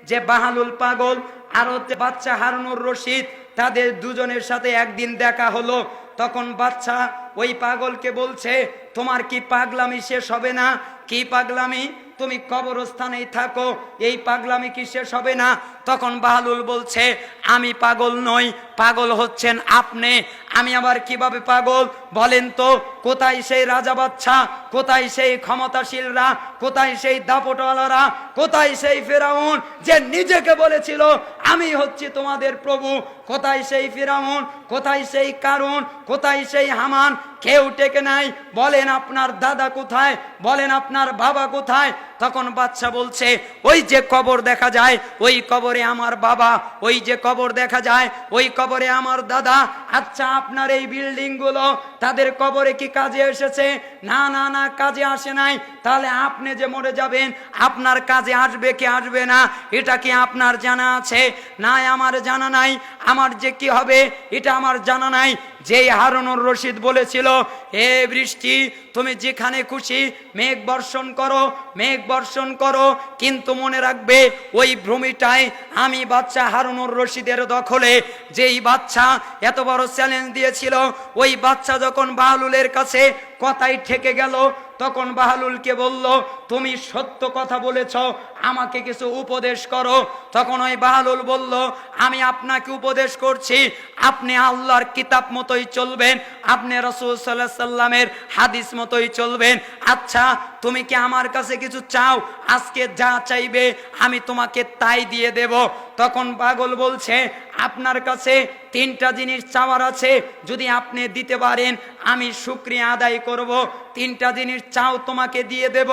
যে বাহালুল পাগল আর হচ্ছে বাচ্চা হারুনুর রশিদ, তাদের দুজনের সাথে একদিন দেখা হলো। তখন বাচ্চা ওই পাগলকে বলছে, তোমার কি পাগলামি শেষ হবে না? কি পাগলামি? তুমি কবরস্থানেই থাকো, এই পাগলামি কি শেষ হবে না? তখন বাহালুল বলছে, আমি পাগল নই, পাগল হচ্ছেন আপনি। আমি আবার কিভাবে পাগল বলেন তো? কোথায় সেই রাজা বাচ্চা, কোথায় সেই ক্ষমতাশীলরা, কোথায় সেই দাপটওয়ালারা, কোথায় সেই ফেরাউন যে নিজেকে বলেছিল আমি হচ্ছি তোমাদের প্রভু? কোথায় সেই ফেরাউন, কোথায় সেই কারুন, কোথায় সেই হামান? কেউ টেকে নাই। বলেন আপনার দাদা কোথায়, বলেন আপনার বাবা কোথায়? তখন বাচ্চা বলছে, ওই যে কবর দেখা যায় ওই কবরে আমার বাবা, ওই যে কবর দেখা যায় ওই কবরে আমার দাদা। আচ্ছা, আপনার এই বিল্ডিং গুলো তাদের কবরে কি কাজে এসেছে? না না না, কাজে আসে নাই। তাহলে আপনি যে মরে যাবেন আপনার কাজে আসবে কি আসবে না এটা কি আপনার জানা আছে? না, আমার জানা নাই। আমার যে কি হবে এটা আমার জানা নাই। যেই হারুনুর রশিদ বলেছিল, হে বৃষ্টি তুমি যেখানে খুশি মেঘ বর্ষণ করো, মেঘ বর্ষণ করো, কিন্তু মনে রাখবে ওই ভূমিটায় আমি বাচ্চা হারুনুর রশিদের দখলে। যেই বাচ্চা এত বড় চ্যালেঞ্জ দিয়েছিল, ওই বাচ্চা যখন বাহলুলের কাছে কথাই ঠেকে গেল, তখন বাহলুলকে বলল, তুমি সত্য কথা বলেছ, আমাকে কিছু উপদেশ করো। তখন ওই বাহলুল বলল, আমি আপনাকে উপদেশ করছি, আপনি আল্লাহর কিতাব মতোই চলবেন, আপনি রাসূল সাল্লাল্লাহু আলাইহি সাল্লামের হাদিস মতোই চলবেন। আচ্ছা, তুমি কি আমার কাছে কিছু চাও? আজকে যা চাইবে আমি তোমাকে তাই দিয়ে দেব। তখন পাগল বলছে, আপনার কাছে তিনটা জিনিস চাওয়ার আছে, যদি আপনি দিতে পারেন আমি শুকরিয়া আদায় করব। তিনটা জিনিস চাও, তোমাকে দিয়ে দেব।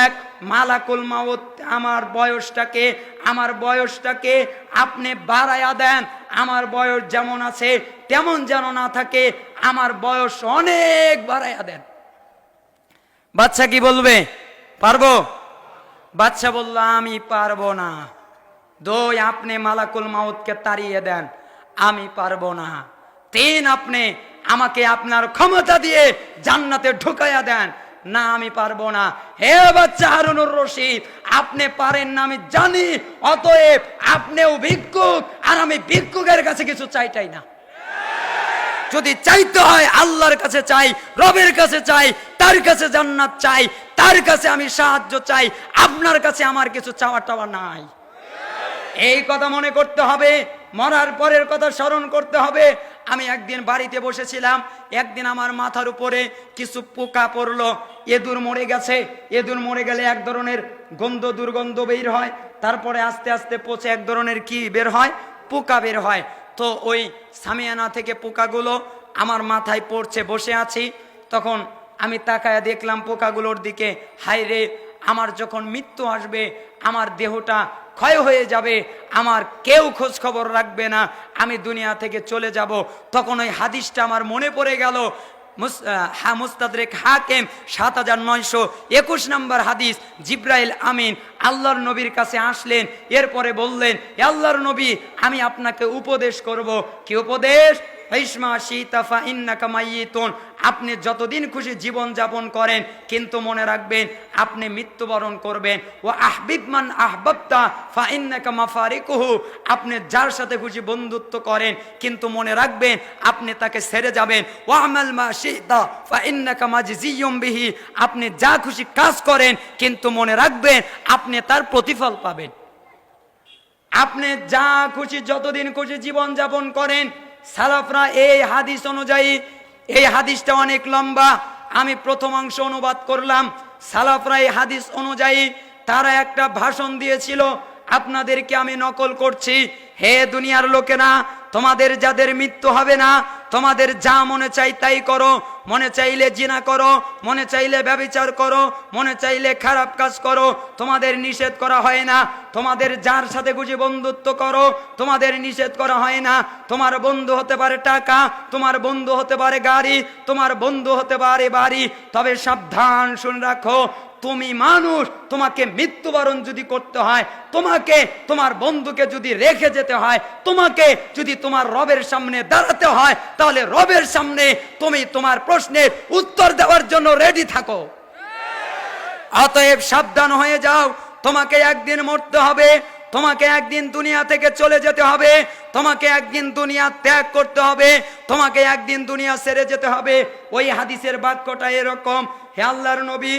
এক, মালাকুল মাউত আমার বয়সটাকে আপনি বাড়ায়া দেন। আমার বয়স যেমন আছে তেমন যেন না থাকে, আমার বয়স অনেক বাড়ায়া দেন। বাচ্চা কি বলবে? পারবো? বাচ্চা বলল, আমি পারবো না। দুই, আপনি মালাকুল মাউতকে তাড়িয়ে দেন, আমি পারবো না। তিন, আপনি আমাকে আপনার ক্ষমতা দিয়ে জান্নাতে ঢুকাইয়া দেন, না আমি পারবো না। হে বাচ্চা হারুনুর রশিদ, আপনি পারেন না আমি জানি, অতএব আপনিও ভিক্ষুক আর আমি ভিক্ষুকের কাছে কিছু চাইটাই না। যদি চাইতে হয় আল্লাহর কাছে চাই, রবের কাছে চাই, তার কাছে জান্নাত চাই, তার কাছে আমি সাহায্য চাই। আপনার কাছে আমার কিছু চাওয়া টাওয়া নাই। এই কথা মনে করতে হবে, মরার পরের কথা স্মরণ করতে হবে। আমি একদিন বাড়িতে বসেছিলাম, একদিন আমার মাথার উপরে কিছু পোকা পড়লো। এদুর মরে গেছে, এদুর মরে গেলে এক ধরনের দুর্গন্ধ বের হয়, তারপরে আস্তে আস্তে পচে এক ধরনের কি বের হয়, পোকা বের হয়। তো ওই সামিয়ানা থেকে পোকাগুলো আমার মাথায় পড়ছে, বসে আছি। তখন আমি তাকায়া দেখলাম পোকাগুলোর দিকে, হায় রে, আমার যখন মৃত্যু আসবে, আমার দেহটা ক্ষয় হয়ে যাবে, আমার কেউ খোঁজ খবর রাখবে না, আমি দুনিয়া থেকে চলে যাব। তখন ওই হাদিসটা আমার মনে পড়ে গেল, মুস্তাদরেক হাকিম ৭৯২১ নম্বর হাদিস। জিব্রাইল আমিন আল্লাহর নবীর কাছে আসলেন, এরপরে বললেন, আল্লাহর নবী, আমি আপনাকে উপদেশ করব। কি উপদেশ? আপনি যতদিন খুশি জীবন যাপন করেন, কিন্তু মনে রাখবেন আপনি মৃত্যুবরণ করবেন। ও আহবিবমান আহবাবতা ফাইন্নাকা মাফারিকুহু, আপনি যার সাথে খুশি বন্ধুত্ব করেন, কিন্তু মনে রাখবেন আপনি তাকে ছেড়ে যাবেন। ও আমাল মা শিতা ফাইন্নাকা মাজজিয়ুম বিহি, আপনি যা খুশি কাজ করেন, কিন্তু মনে রাখবেন আপনি তার প্রতিফল পাবেন। আপনি যা খুশি যতদিন খুশি জীবন যাপন করেন। সালাফরা এই হাদিস অনুযায়ী, এই হাদিসটা অনেক লম্বা, আমি প্রথম অংশ অনুবাদ করলাম। সালাফরা এই হাদিস অনুযায়ী তারা একটা ভাষণ দিয়েছিল, আপনাদেরকে আমি নকল করছি। হে দুনিয়ার লোকেরা, তোমাদের যাদের মৃত্যু হবে না, তোমাদের যা মনে চাই তাই করো, মনে চাইলে জিনা করো, মনে চাইলে ব্যভিচার করো, মনে চাইলে খারাপ কাজ করো, তোমাদের নিষেধ করা হয় না। তোমাদের যার সাথে খুশি বন্ধুত্ব করো, তোমাদের নিষেধ করা হয় না। তোমার বন্ধু হতে পারে টাকা, তোমার বন্ধু হতে পারে গাড়ি, তোমার বন্ধু হতে পারে বাড়ি, তবে সাবধান শুনে রাখো, তুমি মানুষ, তোমাকে মৃত্যুবরণ যদি করতে হয়, তোমাকে তোমার বন্ধুকে যদি রেখে যেতে হয়, তোমাকে যদি তোমার রবের সামনে দাঁড়াতে হয়, তাহলে রবের সামনে তুমি তোমার প্রশ্নের উত্তর দেওয়ার জন্য রেডি থাকো। অতএব সাবধান হয়ে যাও, তোমাকে একদিন মরতে হবে। তোমাকে একদিন দুনিয়া থেকে চলে যেতে হবে, তোমাকে একদিন দুনিয়া ত্যাগ করতে হবে, তোমাকে একদিন দুনিয়া ছেড়ে যেতে হবে। ওই হাদিসের বাক্যটা এরকম, হে আল্লাহর নবী,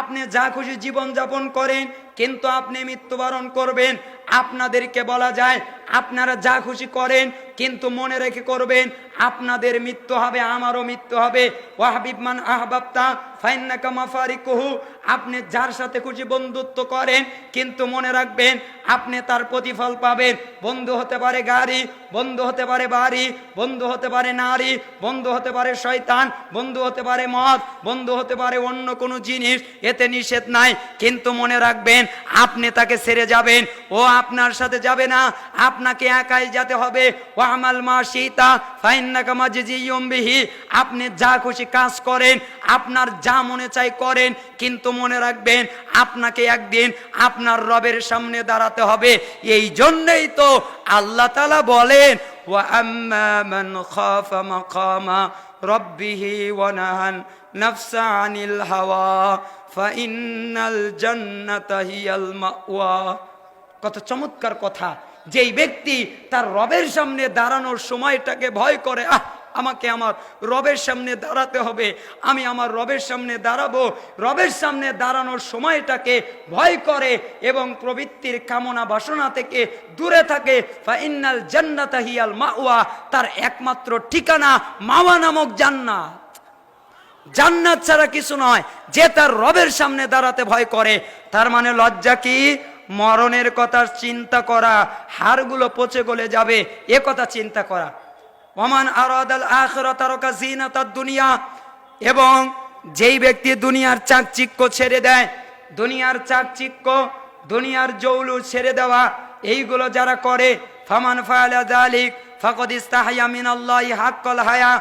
আপনি যা খুশি জীবন যাপন করেন, কিন্তু আপনি মৃত্যুবরণ করবেন। আপনাদেরকে বলা যায় আপনারা যা খুশি করেন, কিন্তু মনে রেখে করবেন আপনাদের মৃত্যু হবে, আমারও মৃত্যু হবে। ওয়াহাবিব মান আহবাবতা ফাইন্নাকা মাফারিকুহু, আপনি যার সাথে খুশি বন্ধুত্ব করেন, কিন্তু মনে রাখবেন আপনি তার প্রতিফল পাবেন। বন্ধু হতে পারে গাড়ি, বন্ধু হতে পারে বাড়ি, বন্ধু হতে পারে নারী, বন্ধু হতে পারে শয়তান, বন্ধু হতে পারে মদ, বন্ধু হতে পারে অন্য কোনো জিনিস, এতে নিষেধ নাই। কিন্তু মনে রাখবেন আপনি তাকে ছেড়ে যাবেন, ও আপনার সাথে যাবে না, আপনাকে একাই যেতে হবে। ওয়ামাল মা শিতা ফাইন্নাকা মাজজিয়ুম বিহি, আপনি যা খুশি কাজ করেন, আপনার যা মনে চাই করেন, কিন্তু মনে রাখবেন আপনাকে একদিন আপনার রবের সামনে দাঁড়াতে হবে। এই জন্যই তো আল্লাহ তাআলা বলেন ওয়া আম্মা মান খাফা মাকামা রাব্বিহি ওয়া নাহান নাফসা আনিল হাওয়া ফাইন্নাল জান্নাতা হিয়াল মাওয়া। কত চমৎকার কথা! যেই ব্যক্তি তার রবের সামনে দাঁড়ানোর সময়টাকে ভয় করে, আমাকে আমার রবের সামনে দাঁড়াতে হবে, আমি আমার রবের সামনে দাঁড়াবো, রবের সামনে দাঁড়ানোর সময়টাকে ভয় করে এবং প্রবৃত্তির কামনা বাসনা থেকে দূরে থাকে, ফাইন্নাল জান্নাতা হিয়াল মাওয়া, তার একমাত্র ঠিকানা মাওয়া নামক জান্নাত। জান্নাত ছাড়া কিছু নয়। যে তার রবের সামনে দাঁড়াতে ভয় করে, তার মানে লজ্জা কি? মরণের কথা চিন্তা করা, হাড়গুলো পচে গলে যাবে এ কথা চিন্তা করা। ওমান আরাদাল আখিরাত তারাকা জিনাতাদ দুনিয়া, এবং যেই ব্যক্তি দুনিয়ার চাকচিক্য ছেড়ে দেয়, দুনিয়ার চাকচিক্য, দুনিয়ার জৌলুস ছেড়ে দেওয়া, এইগুলো যারা করে, ফামান ফাআলা যালিক ফাকাদ ইস্তাহায়া মিনাল্লাহি হাক্কাল হায়া।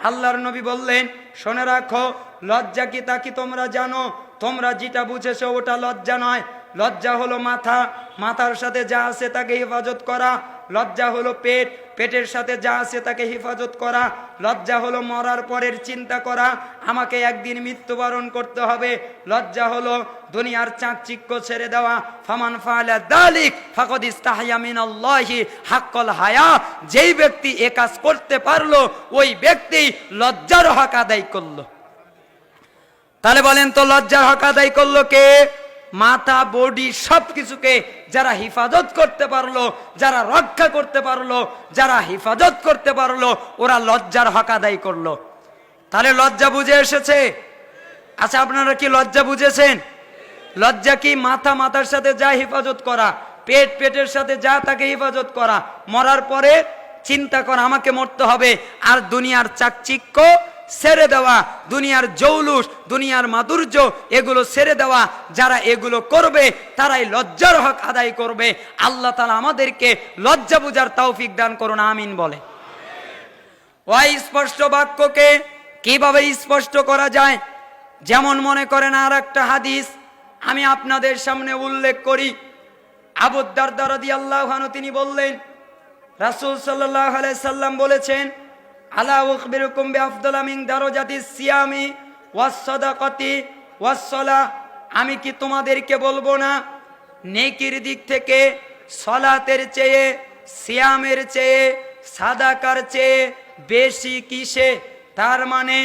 আল্লাহর নবী বললেন, শুনে রাখো, লজ্জা কি তা কি তোমরা জানো? তোমরা যেটা বুঝেছো ওটা লজ্জা নয়। লজ্জা হলো মাথা, মাথার সাথে যা আছে তাকে হেফাজত করা। লজ্জা হলো পেট, পেটের সাথে যা আছে তাকে হেফাজত করা। লজ্জা হলো মরার পরের চিন্তা করা, আমাকে একদিন মৃত্যুবরণ করতে হবে। লজ্জা হলো দুনিয়ার চাকচিক্য ছেড়ে দেওয়া। ফামান ফাআলা যালিক ফাকাদ ইস্তাহয়া মিনাল্লাহি হাক্কাল হায়া। যেই ব্যক্তি এ কাজ করতে পারলো, ওই ব্যক্তি লজ্জার হক আদায় করলো। তাহলে বলেন তো, লজ্জার হক আদায় করলো কে? মাথা, বডি, সবকিছুকে যারা হেফাজত করতে পারলো, যারা রক্ষা করতে পারলো, যারা হেফাজত করতে পারলো, ওরা লজ্জার হক আদায় করলো। তাহলে লজ্জা বুঝে এসেছে? আচ্ছা, আপনারা কি লজ্জা বুঝেছেন? লজ্জা কি? মাথা, মাথার সাথে যা হেফাজত করা, পেট, পেটের সাথে যা তাকে হেফাজত করা, মরার পরে চিন্তা করা আমাকে মরতে হবে, আর দুনিয়ার চাকচিক্য ছেড়ে দেওয়া, দুনিয়ার জৌলুস, দুনিয়ার মাধুর্য, এগুলো ছেড়ে দেওয়া। যারা এগুলো করবে তারাই লজ্জার হক আদায় করবে। আল্লাহ তাআলা আমাদেরকে লজ্জা বুঝার তৌফিক দান করুন, আমিন বলে। ওই স্পষ্ট বাক্যকে কিভাবে স্পষ্ট করা যায়? যেমন মনে করেন, আর একটা হাদিস আমি আপনাদের সামনে উল্লেখ করি। আবু দারদা রাদিয়াল্লাহু আনহু তিনি বললেন, রাসূল সাল্লাল্লাহু আলাইহি সাল্লাম বলেছেন, আলা উখবিরুকুম বিআফদালা মিন দারাজাতিস সিয়ামি ওয়াস সাদাকাতি ওয়াস সালাহ, আমি কি তোমাদেরকে বলবো না নেকির দিক থেকে সালাতের চেয়ে, সিয়ামের চেয়ে, সাদাকার চেয়ে বেশি কিসে? তার মানে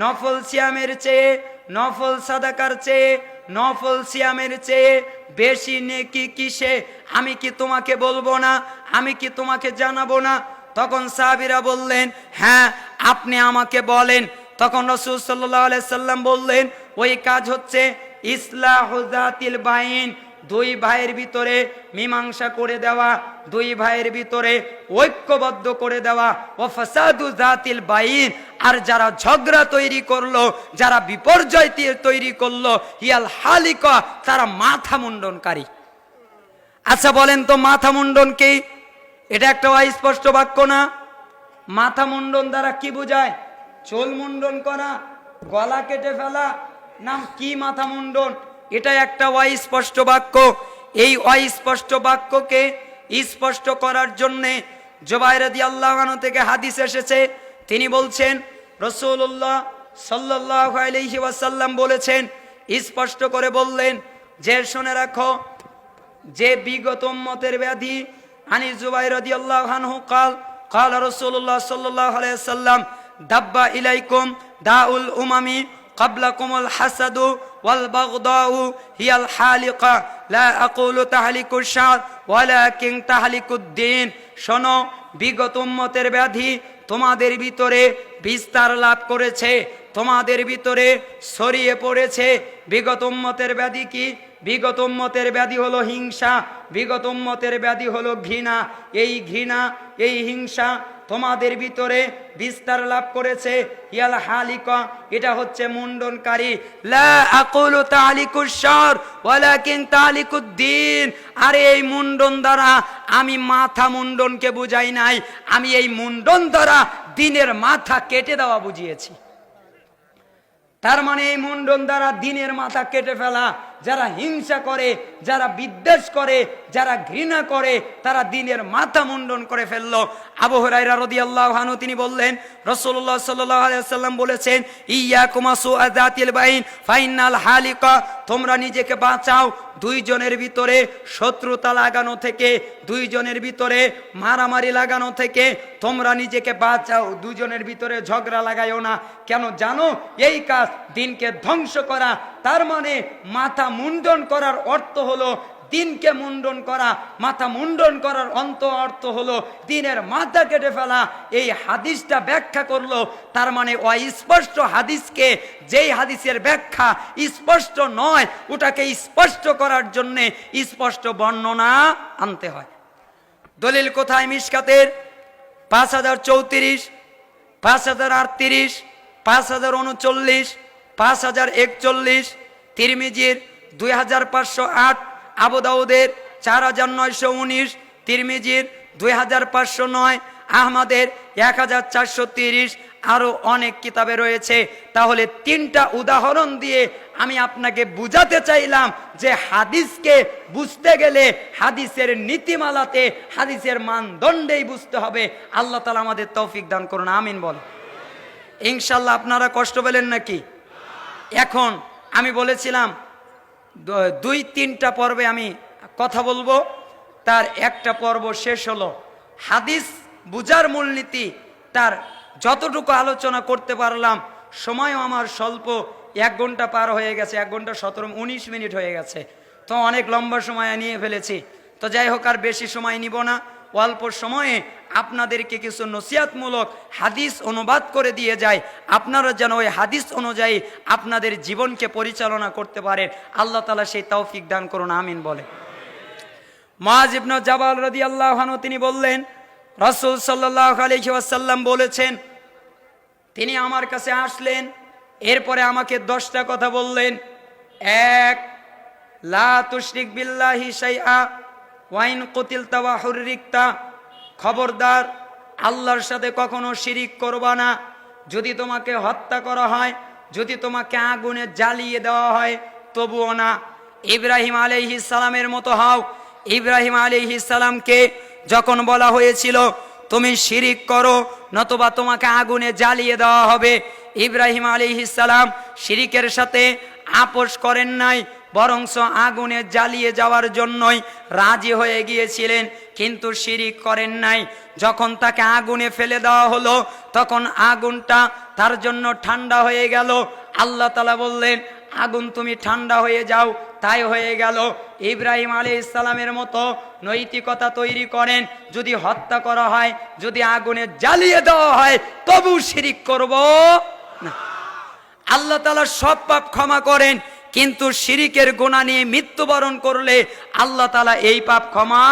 নফল সিয়ামের চেয়ে, নফল সাদাকার চেয়ে, নফল সিয়ামের চেয়ে বেশি নেকি কিসে? আমি কি তোমাকে বলবো না? আমি কি তোমাকে জানাবো না? তখন সাহাবীরা বললেন, হ্যাঁ আপনি আমাকে বলেন। তখন রাসূল সাল্লাল্লাহু আলাইহি সাল্লাম বললেন, ওই কাজ হচ্ছে ইসলাহু যাতিল বাইন, দুই ভাইয়ের ভিতরে মীমাংসা করে দেওয়া, দুই ভাইয়ের ভিতরে ঐক্যবদ্ধ করে দেওয়া। ও ফাসাদু যাতিল বাইন, আর যারা ঝগড়া তৈরি করলো, যারা বিপর্যয় তৈরি করলো, হিয়াল হালিকা, তারা মাথা মুন্ডনকারী। আচ্ছা বলেন তো, মাথা মুন্ডন কি? এটা একটা অস্পষ্ট বাক্য না? মাথা মুন্ডন দ্বারা কি বোঝায়? চুল মুন্ডন করা, গলা কেটে ফেলা, নাম কি মাথা মুন্ডন? এটা একটা অস্পষ্ট বাক্য। এই অস্পষ্ট বাক্যকে স্পষ্ট করার জন্যে জুবাইর রাদিয়াল্লাহু আনহু থেকে হাদিস এসেছে। তিনি বলছেন, রাসূলুল্লাহ সাল্লাল্লাহু আলাইহি ওয়াসাল্লাম বলেছেন, স্পষ্ট করে বললেন যে, শুনে রাখো, যে বিগত উম্মতের ব্যাধি। আনি জুবাইর রাদিয়াল্লাহু আনহু قال قال رسول الله صلى الله عليه وسلم دب إليكم داء الأمم قبلكم الحسد والبغضاء هي الحالقة لا أقول تهلك الشعر ولكن تهلك الدين। শোনো, বিগত উম্মতের ব্যাধি তোমাদের ভিতরে বিস্তার লাভ করেছে, তোমাদের ভিতরে ছড়িয়ে পড়েছে। বিগত উম্মতের ব্যাধি কি? বিগত উম্মতের ব্যাধি হলো হিংসা, বিগত উম্মতের ব্যাধি হলো ঘৃণা। এই ঘৃণা, এই হিংসা তোমাদের ভিতরে বিস্তার লাভ করেছে। ইয়াল হালিকা, এটা হচ্ছে মুন্ডনকারী। লা আকুলু তালিকুশ শার ওয়ালাকিন তালিকুদ্দিন। আরে এই মুন্ডন দ্বারা আমি মাথা মুন্ডনকে বুঝাই নাই, আমি এই মুন্ডন দ্বারা দিনের মাথা কেটে দেওয়া বুঝিয়েছি। তার মানে এই মুন্ডন দ্বারা দিনের মাথা কেটে ফেলা। যারা হিংসা করে, যারা বিদ্বেষ করে, যারা ঘৃণা করে, তারা দিনের মাথা মুন্ডন করে ফেললো। আবু হুরায়রা রাদিয়াল্লাহু আনহু তিনি বললেন, রাসূলুল্লাহ সাল্লাল্লাহু আলাইহি ওয়াসাল্লাম বলেছেন, ইয়াকুম সুআযাতিল বাইন ফাইনাল হালিকা। তোমরা নিজেকে বাঁচাও দুইজনের ভিতরে শত্রুতা লাগানো থেকে, দুইজনের ভিতরে মারামারি লাগানো থেকে তোমরা নিজেকে বাঁচাও। দুজনের ভিতরে ঝগড়া লাগাইও না। কেন জানো? এই কাজ দিনকে ধ্বংস করা। তার মানে মাথা মুন্ডন করার অর্থ হলো দিনকে মুন্ডন করা। মাথা মুন্ডন করার অর্থ হলো দিনের মাথা কেটে ফেলা। এই হাদিসটা ব্যাখ্যা করলো। তার মানে অস্পষ্ট হাদিসকে, যেই হাদিসের ব্যাখ্যা স্পষ্ট নয়, ওটাকে স্পষ্ট করার জন্যে স্পষ্ট বর্ণনা আনতে হয়। দলিল কোথায়? মিশকাতের 5034, 5038, 5039, 5041, তিরমিজির 2508, আবু দাউদের 4919, তিরমিজির 2509, আহমদের 1430, আরো অনেক কিতাবে রয়েছে। তাহলে তিনটা উদাহরণ দিয়ে আমি আপনাকে বুঝাতে চাইলাম যে হাদিসকে বুঝতে গেলে হাদিসের নীতিমালাতে, হাদিসের মানদণ্ডেই বুঝতে হবে। আল্লাহ তাআলা আমাদের তৌফিক দান করুন, আমিন বল। ইনশাআল্লাহ আপনারা কষ্ট পেলেন নাকি? এখন আমি বলেছিলাম 2-3টা পর্বে আমি কথা বলবো, তার একটা পর্ব শেষ হলো। হাদিস বুঝার মূলনীতি তার যতটুকু আলোচনা করতে পারলাম, সময়ও আমার স্বল্প, 1 ঘন্টা পার হয়ে গেছে, 1 ঘন্টা 19 মিনিট হয়ে গেছে। তো অনেক লম্বা সময় নিয়ে ফেলেছি। তো যাই হোক, আর বেশি সময় নিব না। অল্প সময়ে আপনাদেরকে কিছু নসিহতমূলক হাদিস অনুবাদ করে দিয়ে যায়, আপনারা যেন ওই হাদিস অনুযায়ী আপনাদের জীবনকে পরিচালনা করতে পারেন। আল্লাহ তাআলা সেই তৌফিক দান করুন, আমিন বলে। মুআয ইবনে জাবাল রাদিয়াল্লাহু আনহু তিনি বললেন, রাসূল সাল্লাল্লাহু আলাইহি ওয়াসাল্লাম বলেছেন, তিনি আমার কাছে আসলেন, এরপরে আমাকে 10টা কথা বললেন। 1, লা তুশরিক বিল্লাহি শাইআ ওয়াইন কুতিলতা ওয়া হুররিকতা। খবরদার, আল্লাহর সাথে কখনো শিরিক করবা না। যদি তোমাকে হত্যা করা হয়, যদি তোমাকে আগুনে জ্বালিয়ে দেওয়া হয়, তবুও না। ইব্রাহিম আলাইহিস সালামের মতো হও। ইব্রাহিম আলাইহিস সালামকে যখন বলা হয়েছিল তুমি শিরিক করো নতুবা তোমাকে আগুনে জ্বালিয়ে দেওয়া হবে, ইব্রাহিম আলাইহিস সালাম শিরিকের সাথে আপোষ করেন নাই, বরংস আগুনে জ্বালিয়ে যাওয়ার জন্যই রাজি হয়ে গিয়েছিলেন, কিন্তু শিরিক করেন নাই। যখন তাকে আগুনে ফেলে দেওয়া হলো, তখন আগুনটা তার জন্য ঠান্ডা হয়ে গেল। আল্লাহ তাআলা বললেন, আগুন তুমি ঠান্ডা হয়ে যাও। তাই হয়ে গেল। ইব্রাহিম আলাইহিস সালামের মতো নৈতিকতা তৈরি করেন, যদি হত্যা করা হয়, যদি আগুনে জ্বালিয়ে দেওয়া হয়, তবু শিরিক করব না। আল্লাহ তাআলা সব পাপ ক্ষমা করেন, কিন্তু শিরিকের গুনাহ নিয়ে মৃত্যুবরণ করলে আল্লাহ তাআলা এই পাপ ক্ষমা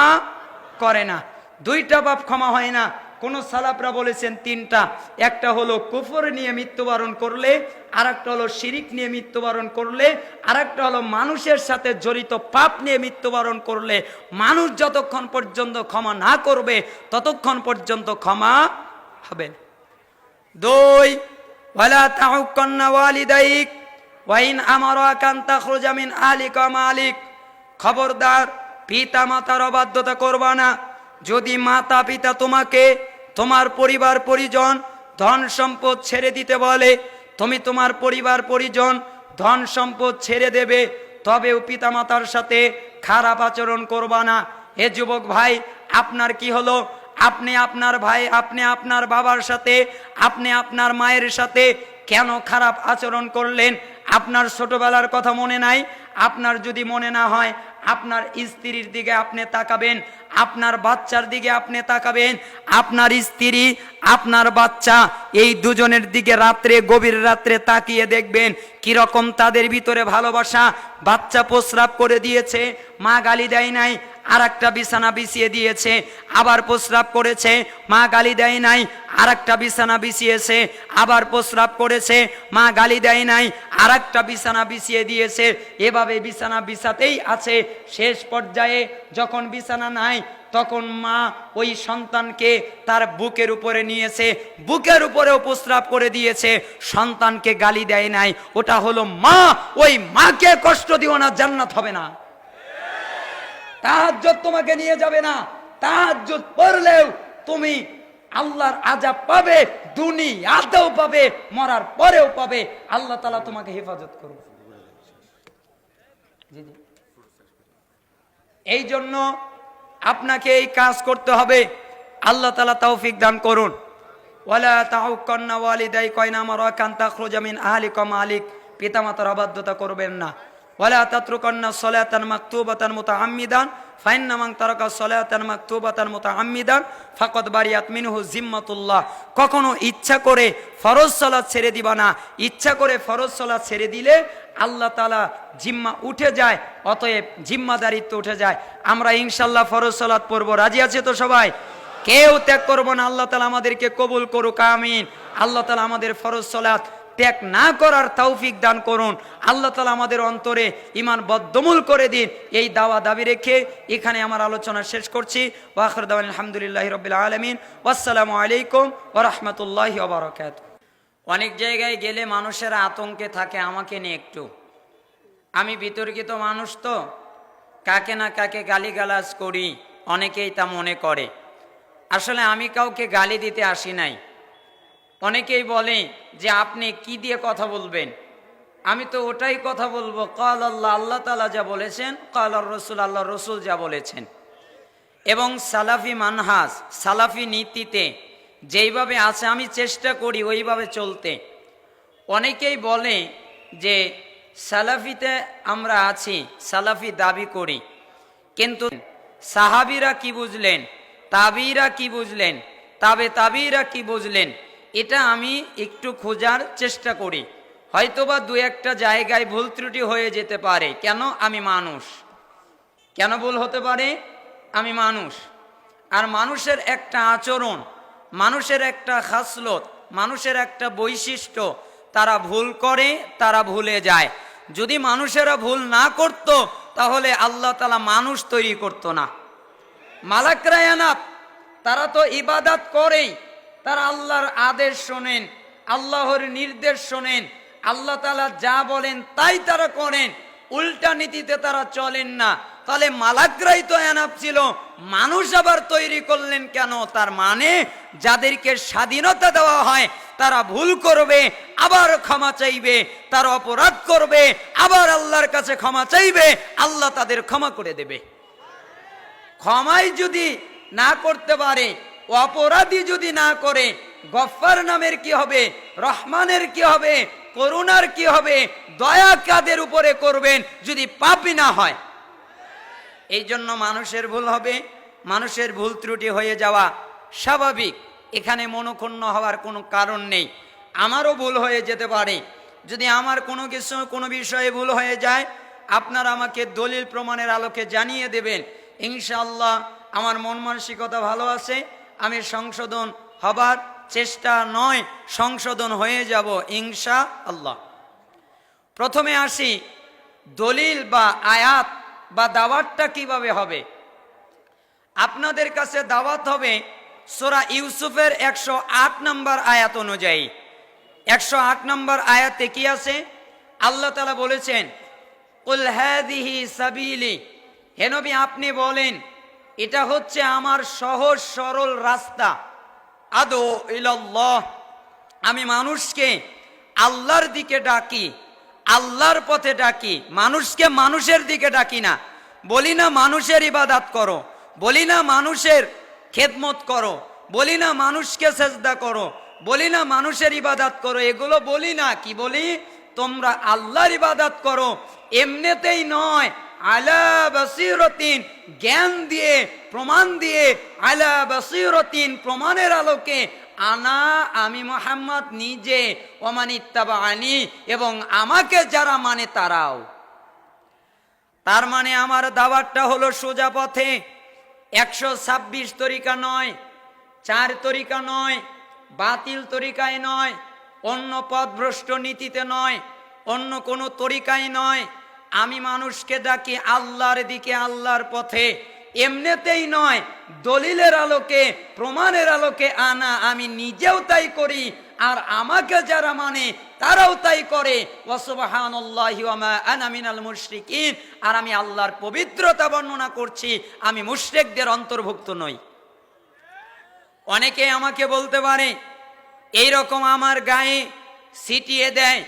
করে না। 2টা পাপ ক্ষমা হয় না। কোন সালাফরা বলেছেন 3টা। একটা হলো কুফর নিয়ে মৃত্যুবরণ করলে, আরেকটা হলো শিরিক নিয়ে মৃত্যুবরণ করলে, আরেকটা হলো মানুষের সাথে জড়িত পাপ নিয়ে মৃত্যুবরণ করলে। মানুষ যতক্ষণ পর্যন্ত ক্ষমা না করবে ততক্ষণ পর্যন্ত ক্ষমা হবে না। 2, ওয়ালা তাউক্কান্না ওয়ালিদাইক ওয়াইন আমারাকা আন তাখরুজা মিন আহলিকা মালিক। খবরদার, পিতা মাতার অবাধ্যতা করবা না। যদি মাতা পিতা তোমাকে তোমার পরিবার পরিজন ধন সম্পদ ছেড়ে দিতে বলে, তুমি তোমার পরিবার পরিজন ধন সম্পদ ছেড়ে দেবে, তবেও পিতামাতার সাথে খারাপ আচরণ করবা না। হে যুবক ভাই, আপনার কি হলো? আপনি আপনার ভাই, আপনি আপনার বাবার সাথে, আপনি আপনার মায়ের সাথে কেন খারাপ আচরণ করলেন? আপনার ছোটবেলার কথা মনে নাই? আপনার যদি মনে না হয়, আপনার স্ত্রীর দিকে আপনি তাকাবেন, আপনার বাচ্চার দিকে আপনি তাকাবেন। আপনার স্ত্রী, আপনার বাচ্চা, এই দুজনের দিকে রাত্রে, গভীর রাত্রে তাকিয়ে দেখবেন কিরকম তাদের ভিতরে ভালোবাসা। বাচ্চা প্রস্রাব করে দিয়েছে, মা গালি দেয় নাই, আর একটা বিছানা বিছিয়ে দিয়েছে। আবার প্রস্রাব করেছে, মা গালি দেয় নাই, আর একটা বিছানা বিছিয়েছে। আবার প্রস্রাব করেছে, মা গালি দেয় নাই, আর একটা বিছানা বিছিয়ে দিয়েছে। এভাবে বিছানা বিছাতেই আছে। শেষ পর্যায়ে যখন বিছানা নাই, তখন মা ওই সন্তানকে তার বুকের উপরে নিয়েছে, বুকের উপরেও প্রস্রাব করে দিয়েছে, সন্তানকে গালি দেয় নাই। ওটা হলো মা। ওই মাকে কষ্ট দিও না, জান্নাত হবে না। তাহাজ্জুদ তোমাকে নিয়ে যাবে না। তাহাজ্জুদ পড়লেও তুমি আল্লাহর আযাব পাবে, দুনিয়াতেও পাবে, মরার পরেও পাবে। আল্লাহ তাআলা তোমাকে হেফাজত করবে। এই জন্য আপনাকে এই কাজ করতে হবে। আল্লাহ তাআলা তৌফিক দান করুন। ওয়ালা তাউক্কান্না ওয়ালিদাই কয়না মারাকান তাখরুজা মিন আহলিকা মালিক, পিতামাতার অবাধ্যতা করবেন না। ওয়ালা তাতরুকান্না সলাতান মাকতুবাতান মুতাআম্মিদান ফাইন্না মান তারাকা সলাতান মাকতুবাতান মুতাআম্মিদান ফাকাদ বারিয়াত মিনহু জিম্মাতুল্লাহ। কখনো ইচ্ছা করে ফরজ সালাত ছেড়ে দিবা না। ইচ্ছা করে ফরজ সালাত ছেড়ে দিলে আল্লাহ তাআলা জিম্মা উঠে যায়, অতএব জিম্মাদারিত্ব উঠে যায়। আমরা ইনশাআল্লাহ ফরজ সালাত পড়ব, রাজি আছে তো সবাই? কেউ ত্যাগ করবো না। আল্লাহ তাআলা আমাদেরকে কবুল করুক, আমিন। আল্লাহ তাআলা আমাদের ফরজ সালাত ত্যাগ না করার তৌফিক দান করুন। আল্লাহ তাআলা আমাদের অন্তরে ঈমান বদ্ধমূল করে দিন। এই দাওয়া দাবি রেখে এখানে আমার আলোচনা শেষ করছি। ওয়া আখিরু দাওয়ানা আলহামদুলিল্লাহি রাব্বিল আলামিন। ওয়াসসালামু আলাইকুম ওয়া রাহমাতুল্লাহি ওয়া বারাকাতুহু। অনেক জায়গায় গেলে মানুষেরা আতঙ্কে থাকে আমাকে নিয়ে একটু। আমি বিতর্কিত মানুষ তো, কাকে না কাকে গালিগালাজ করি, অনেকেই তা মনে করে। আসলে আমি কাউকে গালি দিতে আসি নাই। অনেকেই বলে যে আপনি কি দিয়ে কথা বলবেন। আমি তো ওটাই কথা বলবো, কাল আল্লাহ, আল্লাহ তাআলা যা বলেছেন, কাল আর রসুল, আল্লাহ রসুল যা বলেছেন। এবং সালাফি মানহাজ, সালাফি নীতিতে যেইভাবে আছে আমি চেষ্টা করি ওইভাবে চলতে। অনেকেই বলে যে সালাফিতে আমরা আছি, সালাফি দাবি করি, কিন্তু সাহাবিরা কি বুঝলেন, তাবিরা কি বুঝলেন, তাবে তাবিরা কি বুঝলেন, এটা আমি একটু খোঁজার চেষ্টা করি। হয়তোবা দু একটা জায়গায় ভুল ত্রুটি হয়ে যেতে পারে। কেন? আমি মানুষ। কেন ভুল হতে পারে? আমি মানুষ। আর মানুষের একটা আচরণ, মানুষের একটা খাসলত, মানুষের একটা বৈশিষ্ট্য, তারা ভুল করে, তারা ভুলে যায়। যদি মানুষেরা ভুল না করত, তাহলে আল্লাহ তাআলা মানুষ তৈরি করত না। মালাকরা এনাফ, তারা তো ইবাদত করেই, তারা আল্লাহর আদেশ শোনেন, আল্লাহর নির্দেশ শোনেন, আল্লাহ তাআলা যা বলেন তাই তারা করেন, উল্টা নীতিতে তারা চলেন না। তাহলে মালাকরাই তো এনাফ ছিল, মানুষ আবার তৈরি করলেন কেন? তার মানে যাদেরকে স্বাধীনতা দেওয়া হয় তারা ভুল করবে, আবার ক্ষমা চাইবে, তারা অপরাধ করবে, আবার আল্লাহর কাছে ক্ষমা চাইবে, আল্লাহ তাদের ক্ষমা করে দেবে। ক্ষমাই যদি না করতে পারে, অপরাধী যদি না করে, গফফার নামের কি হবে, রহমানের কি হবে, করুণার কি হবে, দয়া কাদের উপরে করবেন যদি পাপী না হয়? এই জন্য মানুষের ভুল হবে, মানুষের ভুল ত্রুটি হয়ে যাওয়া স্বাভাবিক। এখানে মনোক্ষুণ্ণ হওয়ার কোনো কারণ নেই। আমারও ভুল হয়ে যেতে পারে। যদি আমার কোনো বিষয়ে ভুল হয়ে যায়, আপনারা আমাকে দলিল প্রমাণের আলোকে জানিয়ে দেবেন। ইনশাআল্লাহ আমার মন মানসিকতা ভালো আছে, আমি সংশোধন হবার চেষ্টা নয়, সংশোধন হয়ে যাব ইনশাআল্লাহ। প্রথমে আসি দলিল বা আয়াত বা দাওয়াতটা কিভাবে হবে। আপনাদের কাছে দাওয়াত হবে সূরা ইউসুফের 108 নম্বর আয়াত অনুযায়ী। 108 নম্বর আয়াতে কি আছে? আল্লাহ তাআলা বলেছেন, কুল হাযিহি সাবিলি, হে নবী আপনি বলেন এটা হচ্ছে আমার সহজ সরল রাস্তা। আদু ইলাল্লাহ, আমি মানুষকে আল্লাহর দিকে ডাকি, আল্লাহর পথে ডাকি, মানুষকে মানুষের দিকে ডাকি না। বলি না মানুষের ইবাদত করো, বলি না মানুষের খেদমত করো, বলি না মানুষকে সেজদা করো, বলি না মানুষের ইবাদত করো, এগুলো বলি না। কি বলি? তোমরা আল্লাহর ইবাদত করো। এমনিতেই নয়, আলা বাসিরতিন, জ্ঞান দিয়ে, প্রমাণ দিয়ে, আলা বাসিরতিন, প্রমাণের আলোকে, আনা, আমি মুহাম্মদ নিজে, ওমান ইত্তাবাআনি, এবং আমাকে যারা মানে তারাও। তার মানে আমার দাওয়াতটা হলো সোজা পথে, 126 তরিকা নয়, 4 তরিকা নয়, বাতিল তরিকায় নয়, অন্য পথভ্রষ্ট নীতিতে নয়, অন্য কোনো তরিকায় নয়। আমি মানুষকে ডাকি আল্লাহর দিকে, আল্লাহর পথে। এমনিতেই নয়, দলিলের আলোকে, প্রমাণের আলোকে আনা, আমি নিজেও তাই করি, আর আমাকে যারা মানে তারাও তাই করে। ওয়া সুবহানাল্লাহি ওয়া মা আনা মিনাল মুশরিকিন, আর আমি আল্লাহর পবিত্রতা বর্ণনা করছি, আমি মুশরিকদের অন্তর্ভুক্ত নই। অনেকে আমাকে বলতে পারে, এইরকম আমার গায়ে ছিটিয়ে দেয়,